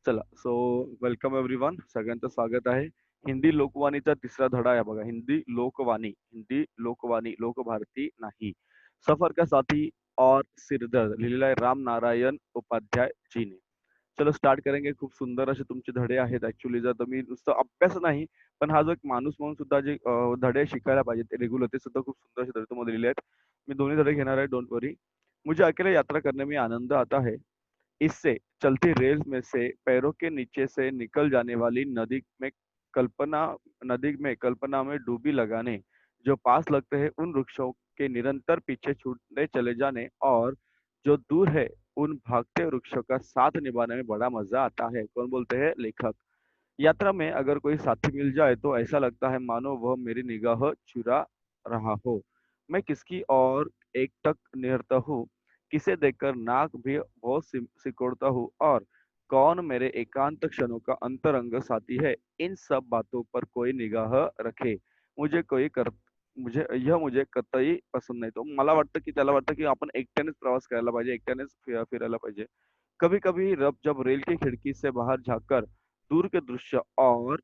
चला so welcome everyone. सगळ्यांचं स्वागत आहे. हिंदी लोकवाणीचा तिसरा धडा आहे बघा. हिंदी लोकवाणी लोक भारती नाही. सफर का साथी और सिरदर्द लिहिलेला आहे राम नारायण उपाध्याय जीने. चलो स्टार्ट करेंगे. खूप सुंदर असे तुमचे धडे आहेत. ऍक्च्युली जर तुम्ही नुसतं अभ्यास नाही, पण हा जो एक माणूस म्हणून सुद्धा जे धडे शिकायला पाहिजे ते रेग्युलर, ते सुद्धा खूप सुंदर असे धडे तुम्हाला लिहिले आहेत. मी दोन्ही धडे घेणार आहे, डोंट वरी. मुझे अकेले यात्रा करने में आनंद आता है. इससे चलती रेल में से पैरों के नीचे से निकल जाने वाली कल्पना कल्पना में डूबी लगाने, जो पास लगते हैं उन वृक्षों के निरंतर पीछे छूटते चले जाने, और जो दूर है उन भागते वृक्षों का साथ निभाने में बड़ा मजा आता है. कौन बोलते हैं? लेखक. यात्रा में अगर कोई साथी मिल जाए तो ऐसा लगता है मानो वह मेरी निगाह चुरा रहा हो. मैं किसकी और एक टक निहरता हूँ, किसे देखकर नाक भी बहुत सिकोड़ता हूँ, और कौन मेरे एकांत क्षणों का अंतरंग साथी है. इन सब बातों पर कोई निगाह रखे, मुझे कोई कर मुझे कतई पसंद नाही. तो मला वाटतं की त्याला वाटतं की आपण एकट्यानेच प्रवास करायला पाहिजे, एकट्यानेच फिरायला पाहिजे. कभी कभी रब जब रेल की खिड़की से बाहर झांककर दूर के दृश्य और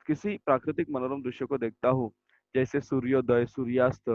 किसी प्राकृतिक मनोरम दृश्य को देखता हूँ, जैसे सूर्योदय, सूर्यास्त,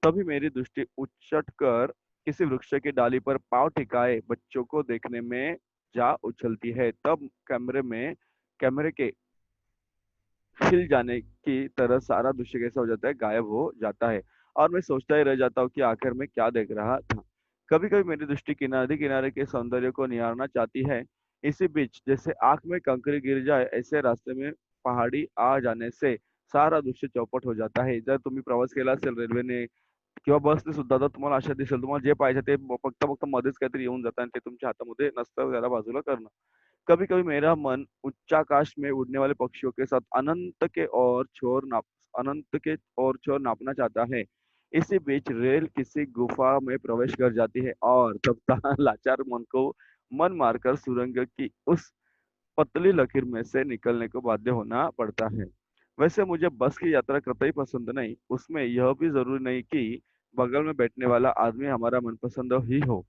तभी मेरी दृष्टि उचट कर किसी वृक्ष की डाली पर पांव टिकाए बच्चों को देखने में जा उछलती है. तब कैमरे के खिल जाने की तरह सारा दृश्य कैसा हो जाता है, गायब हो जाता है, और मैं सोचता ही रह जाता हूँ कि आखिर मैं क्या देख रहा था. कभी कभी मेरी दृष्टि किनारे किनारे के सौंदर्य को निहारना चाहती है. इसी बीच जैसे आंख में कंकरी गिर जाए, ऐसे रास्ते में पहाड़ी आ जाने से सारा दृश्य चौपट हो जाता है. जर तुम्ही प्रवास केला असेल रेल्वेने किंवा बसने सुद्धा, तर तुम्हाला अशा दिसेल, तुम्हाला जे पाहिजे ते फक्त फक्त मध्येच काहीतरी येऊन जातं आणि ते तुमच्या हातामध्ये नसतं त्याला बाजूला करणं. कभी कभी मेरा मन उच्चाकाश में उड़ने वाले पक्षियों के साथ अनंत के और छोर नापना चाहता है. इसी बीच रेल किसी गुफा में प्रवेश कर जाती है, और तब लाचार मन को मन मारकर सुरंग की उस पतली लकीर में से निकलने को बाध्य होना पड़ता है. वैसे मुझे बस की यात्रा कतई पसंद नहीं. उसमें यह भी जरूरी नहीं कि बगल में बैठने वाला आदमी हमारा मनपसंद ही हो.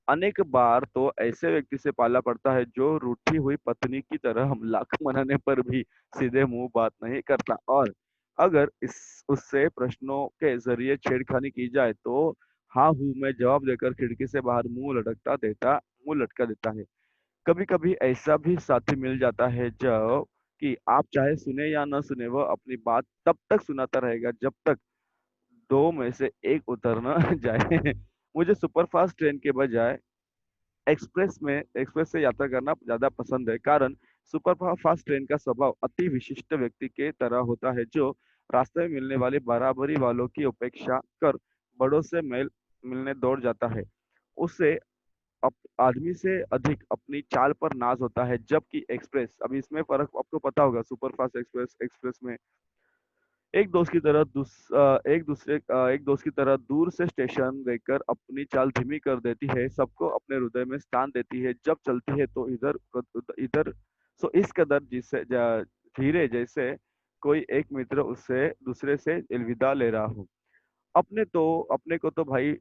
अनेक बार तो ऐसे व्यक्ति से पाला पड़ता है जो रूठी हुई पत्नी की तरह हम लाख मनाने पर भी सीधे मुंह बात नहीं करता, और अगर इस उससे प्रश्नों के जरिए छेड़खानी की जाए तो हाँ हूँ मैं जवाब देकर खिड़की से बाहर मुंह लटका देता है. कभी कभी ऐसा भी साथी मिल जाता है जो कि आप चाहे सुने या न सुने, वह अपनी बात तब तक सुनाता रहेगा जब तक दो में से एक उतर न जाए. मुझे सुपरफास्ट ट्रेन के बजाय एक्सप्रेस से यात्रा करना ज्यादा पसंद है, कारण सुपर फास्ट ट्रेन का स्वभाव अति विशिष्ट व्यक्ति के तरह होता है, जो रास्ते में मिलने वाले बराबरी वालों की उपेक्षा कर बड़ों से मिलने दौड़ जाता है. उससे आदमी से अधिक अपनी चाल पर नाज होता है, जबकि एक्सप्रेस, अभी इसमें फर्क आपको पता होगा. सुपर फास्ट एक्सप्रेस में एक दोस्त की तरह दूर से स्टेशन देखकर अपनी चाल धीमी कर देती है, सबको अपने हृदय में स्थान देती है. जब चलती है तो इधर इधर सो इस कदर धीरे, जैसे कोई एक मित्र उससे दूसरे से अलविदा ले रहा हो. अपने को तो भाई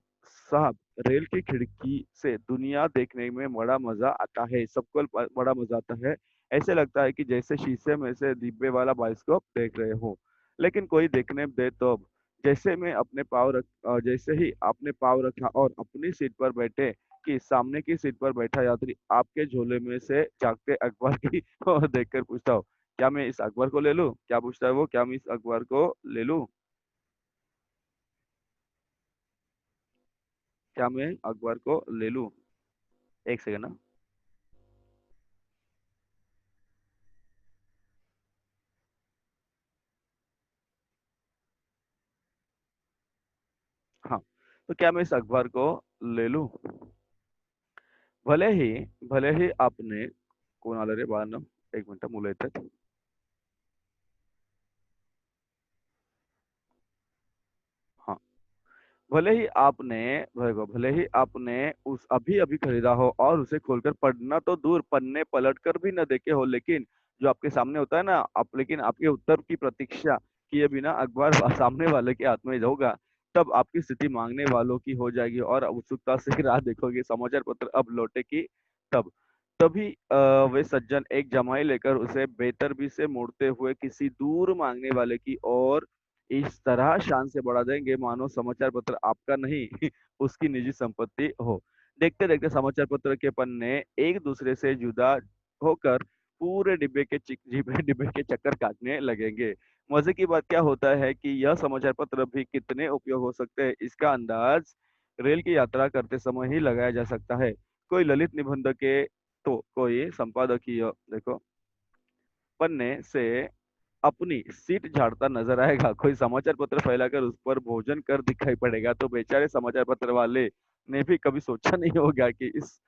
साहब रेल की खिड़की से दुनिया देखने में बड़ा मजा आता है, सबको बड़ा मजा आता है. ऐसे लगता है कि जैसे शीशे में से डिब्बे वाला बाइस्कोप देख रहे हो. लेकिन कोई देखने दे तो अब. जैसे ही आपने पाँव रखा और अपनी सीट पर बैठे कि सामने की सीट पर बैठा यात्री आपके झोले में से जागते अखबार की ओर देखकर पूछता हो, क्या मैं इस अखबार को ले लूं? क्या पूछता है वो? क्या मैं इस अखबार को ले लूं? क्या मैं अखबार को ले लूं? एक सेकंड ना. हाँ, तो क्या मैं इस अखबार को ले लूं? भले ही भले ही आपने कोण आलं रे बाळांनो? एक मिनिट, मुलं येतात. हाँ. भले ही आपने उस अभी अभी खरीदा हो और उसे खोलकर पढ़ना तो दूर, पन्ने पलट कर भी न देखे हो, लेकिन जो आपके सामने होता है ना, आप लेकिन आपके उत्तर की प्रतीक्षा किए बिना अखबार सामने वाले के हाथ में होगा, तब आपकी स्थिति मांगने वालों की हो जाएगी और उत्सुकता से राह देखोगे समाचार पत्र अब लौटे की तब. तभी वे सज्जन एक जमाई लेकर उसे बेतरबी से मोड़ते हुए किसी दूर मांगने वाले की ओर इस तरह शान से बढ़ा देंगे मानो समाचार पत्र आपका नहीं उसकी निजी संपत्ति हो। देखते देखते समाचार पत्र के पन्ने एक दूसरे से जुदा होकर पूरे डिब्बे के चक्कर काटने लगेंगे। मजे की बात क्या होता है कि यह समाचार पत्र भी कितने उपयोग हो सकते हैं इसका अंदाज रेल की यात्रा करते समय ही लगाया जा सकता है। कोई ललित निबंध के तो कोई संपादकीय देखो पन्ने से अपनी सीट झाड़ता नजर आएगा, कोई समाचार पत्र फैलाकर उस पर भोजन कर दिखाई पड़ेगा, तो बेचारे समाचार पत्र वाले ने भी कभी सोचा नहीं होगा कि इस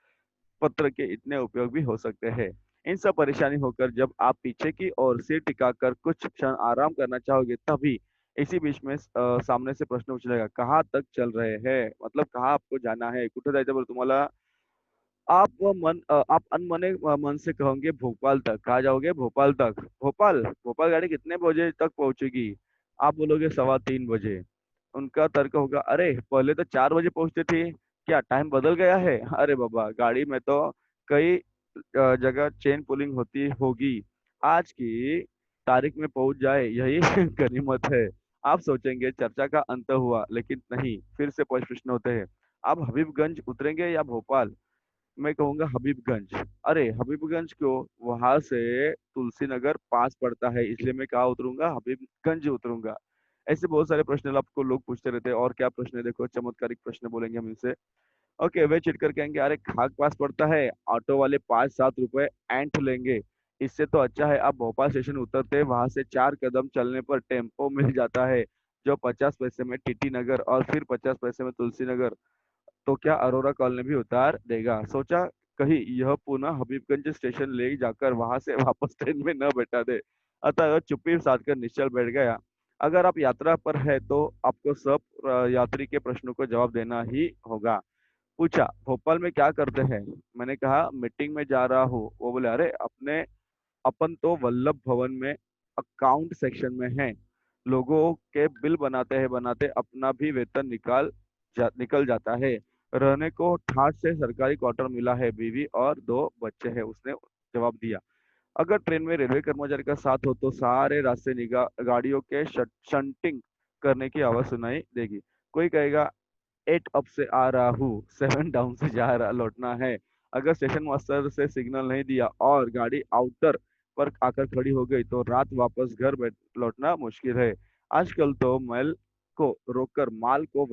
पत्र के इतने उपयोग भी हो सकते हैं। इन सब परेशानी होकर जब आप पीछे की ओर सिर टिकाकर कुछ क्षण आराम करना चाहोगे, तभी इसी बीच में सामने से प्रश्न पूछ लेगा, कहाँ तक चल रहे हैं, मतलब कहाँ आपको जाना है, कुठे जायचं बरं तुम्हाला। आप अनमने मन से कहोगे भोपाल तक। कहाँ जाओगे? भोपाल तक। भोपाल भोपाल गाड़ी कितने बजे तक पहुंचेगी? आप बोलोगे 3:15 बजे। उनका तर्क होगा, अरे पहले तो 4 बजे पहुंचते थे, क्या टाइम बदल गया है? अरे बाबा, गाड़ी में तो कई जगह चेन पुलिंग होती होगी, आज की तारीख में पहुंच जाए यही गनीमत है। आप सोचेंगे चर्चा का अंत हुआ, लेकिन नहीं, फिर से प्रश्न होते हैं, आप हबीबगंज उतरेंगे या भोपाल? मैं कहूंगा हबीबगंज। अरे हबीबगंज क्यों? वहां से तुलसी नगर पास पड़ता है, इसलिए मैं कहाँ उतरूंगा? हबीबगंज उतरूंगा। ऐसे बहुत सारे प्रश्न आपको लोग पूछते रहते हैं। और क्या प्रश्न है, देखो चमत्कारिक प्रश्न बोलेंगे हम इनसे। ओके, वे चिढ़कर कहेंगे, अरे खाक पास पड़ता है, ऑटो वाले 5-7 रुपए ऐंठ लेंगे। इससे तो अच्छा है आप भोपाल स्टेशन उतरते, वहां से 4 कदम चलने पर टेम्पो मिल जाता है, जो 50 पैसे में टीटी नगर और फिर 50 पैसे में तुलसी नगर। तो क्या अरोरा कॉलोनी भी उतार देगा? सोचा कहीं यह पुनः हबीबगंज स्टेशन ले जाकर वहां से वापस ट्रेन में न बैठा दे। अतः वह चुप्पी साध कर निश्चल बैठ गया। अगर आप यात्रा पर है तो आपको सब यात्री के प्रश्नों को जवाब देना ही होगा। पूछा, भोपाल में क्या करते हैं? मैंने कहा मीटिंग में जा रहा हूँ। वो बोले, अरे अपने अपन तो वल्लभ भवन में अकाउंट सेक्शन में हैं, लोगों के बिल बनाते हैं बनाते अपना भी वेतन निकल जाता है। रहने को ठाट से सरकारी क्वार्टर मिला है, बीवी और 2 बच्चे हैं, उसने जवाब दिया। अगर ट्रेन में रेलवे कर्मचारी का साथ हो तो सारे रास्ते निगाह गाड़ियों के शंटिंग करने की आवाज सुनाई देगी। कोई कहेगा 8 अप से आ रहा हूँ, 7 डाउन से जा रहा लौटना है। अगर स्टेशन मास्टर से सिग्नल नहीं दिया और गाड़ी आउटर पर आकर खड़ी हो गई तो रात वापस घर बैठ लौटना मुश्किल है। आजकल तो मेल को रोककर माल को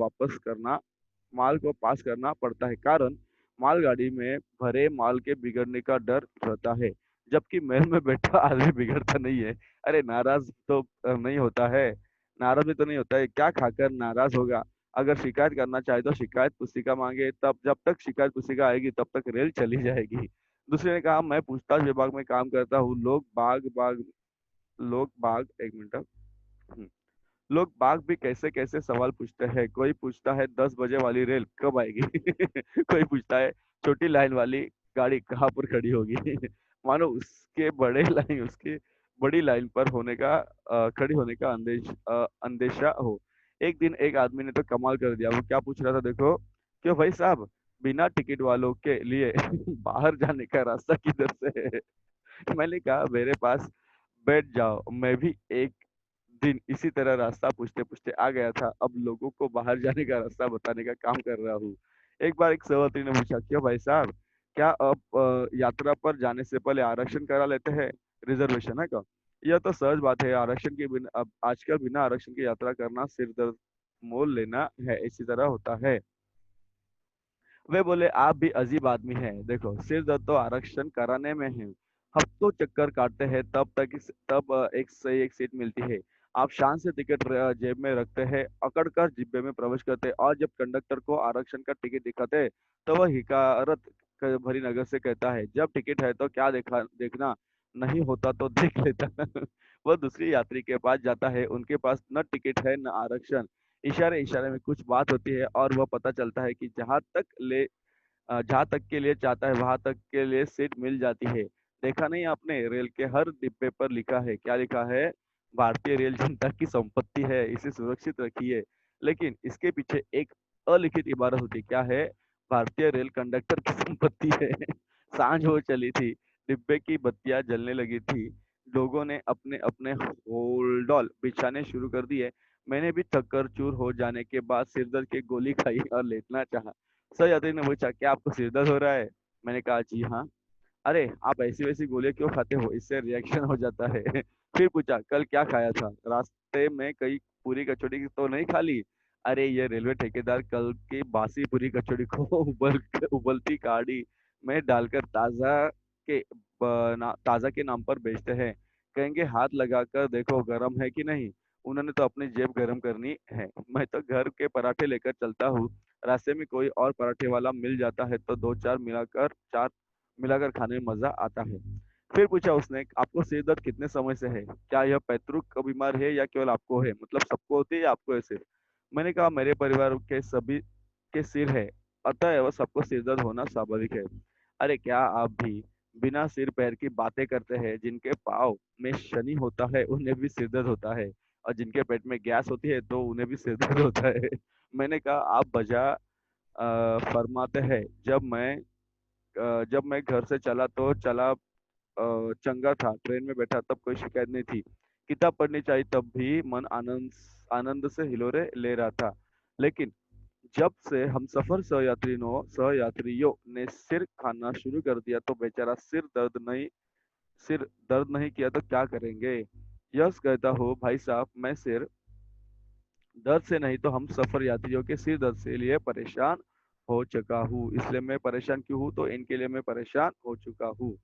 पास करना पड़ता है, कारण मालगाड़ी में भरे माल के बिगड़ने का डर रहता है, जबकि मेल में बैठा आदमी बिगड़ता नहीं है। अरे नाराज तो नहीं होता है, नाराज भी तो नहीं होता है, क्या खाकर नाराज होगा? अगर शिकायत करना चाहे तो शिकायत पुस्तिका मांगे, तब जब तक शिकायत पुस्तिका आएगी तब तक रेल चली जाएगी। दूसरे ने कहा, मैं पूछताछ विभाग में काम करता हूँ, लोग बाग एक मिनट। हम्म। लोग बाग भी कैसे कैसे सवाल पूछते हैं। कोई पूछता है 10 बजे वाली रेल कब आएगी कोई पूछता है छोटी लाइन वाली गाड़ी कहाँ पर खड़ी होगी मानो उसके बड़ी लाइन पर खड़ी होने का अंदेशा हो। एक दिन एक आदमी ने तो कमाल कर दिया। वो क्या पूछ रहा था, देखो, क्यों भाई साहब, बिना टिकट वालों के लिए बाहर जाने का रास्ता किधर से है? मैंने कहा, मेरे पास बैठ जाओ, मैं भी एक दिन इसी तरह रास्ता पूछते पूछते आ गया था, अब लोगों को बाहर जाने का रास्ता बताने का काम कर रहा हूँ। एक बार एक सहयात्री ने पूछा, क्यों भाई साहब, क्या आप यात्रा पर जाने से पहले आरक्षण करा लेते हैं? रिजर्वेशन है क्या? यह तो सहज बात है, आरक्षण के बिना अब आजकल बिना आरक्षण की यात्रा करना सिर दर्द मोल लेना है, इसी तरह होता है। वे बोले, आप भी अजीब आदमी हैं, देखो सिर दर्द तो आरक्षण कराने में है, हफ्तों चक्कर काटते हैं तब एक से एक सीट मिलती है। आप शान से टिकट जेब में रखते हैं, अकड़ कर डिब्बे में प्रवेश करते हैं, और जब कंडक्टर को आरक्षण का टिकट दिखाते हैं तो वह हिकारत भरी नजर से कहता है, जब टिकट है तो क्या देखना, नहीं होता तो देख लेता वह दूसरी यात्री के पास जाता है, उनके पास न टिकट है न आरक्षण। इशारे इशारे में कुछ बात होती है और वह पता चलता है कि जहाँ तक के लिए चाहता है वहां तक के लिए सीट मिल जाती है। देखा नहीं आपने, रेल के हर डिब्बे पर लिखा है, क्या लिखा है? भारतीय रेल जनता की संपत्ति है, इसे सुरक्षित रखिए। लेकिन इसके पीछे एक अलिखित इबारत होती है, क्या है? भारतीय रेल कंडक्टर की संपत्ति है सांझ हो चली थी, डिब्बे की बत्तियां जलने लगी थी, लोगों ने अपने अपने होल्डॉल बिछाने शुरू कर दिए। मैंने भी थककर चूर हो जाने के बाद सिरदर्द की गोली खाई और लेटना चाहा। सहयात्री ने पूछा, क्या आपको सिरदर्द हो रहा है? मैंने कहा, जी हाँ। अरे आप ऐसी वैसी गोलियां क्यों खाते हो, इससे रिएक्शन हो जाता है। फिर पूछा, कल क्या खाया था? रास्ते में कई पूरी कचौड़ी तो नहीं खा ली? अरे ये रेलवे ठेकेदार कल की बासी पूरी कचौड़ी को उबलती गाड़ी में डालकर ताजा के नाम पर बेचते हैं। कहेंगे हाथ लगाकर देखो गर्म है कि नहीं। उन्होंने तो अपनी जेब गर्म करनी है। मैं तो घर के पराठे लेकर चलता हूँ। रास्ते में कोई और पराठे वाला मिल जाता है तो दो चार मिलाकर खाने में मजा आता है। फिर पूछा उसने, आपको सिर दर्द कितने समय से है? क्या यह पैतृक बीमार है या केवल आपको है? मतलब सबको होती है या आपको है सिर्फ? मैंने कहा, मेरे परिवार के सभी के सिर है, अतः वह सबको सिर दर्द होना स्वाभाविक है। अरे क्या आप भी बिना सिर पैर की बातें करते हैं? जिनके पाँव में शनि होता है उन्हें भी सिर दर्द होता है, और जिनके पेट में गैस होती है तो उन्हें भी सिर दर्द होता है। मैंने कहा, आप बजा फरमाते हैं। जब मैं घर से चला तो चंगा था, ट्रेन में बैठा तब कोई शिकायत नहीं थी, किताब पढ़नी चाहिए तब भी मन आनंद आनंद से हिलोरे ले रहा था। लेकिन जब से हम सफर सहयात्रियों ने सिर खाना शुरू कर दिया तो बेचारा सिर दर्द नहीं किया तो क्या करेंगे? यस कहता हूँ भाई साहब, मैं सिर दर्द से नहीं तो हम सफर यात्रियों के सिर दर्द से लिए परेशान हो चुका हूँ। इसलिए मैं परेशान क्यों हूँ, तो इनके लिए मैं परेशान हो चुका हूँ।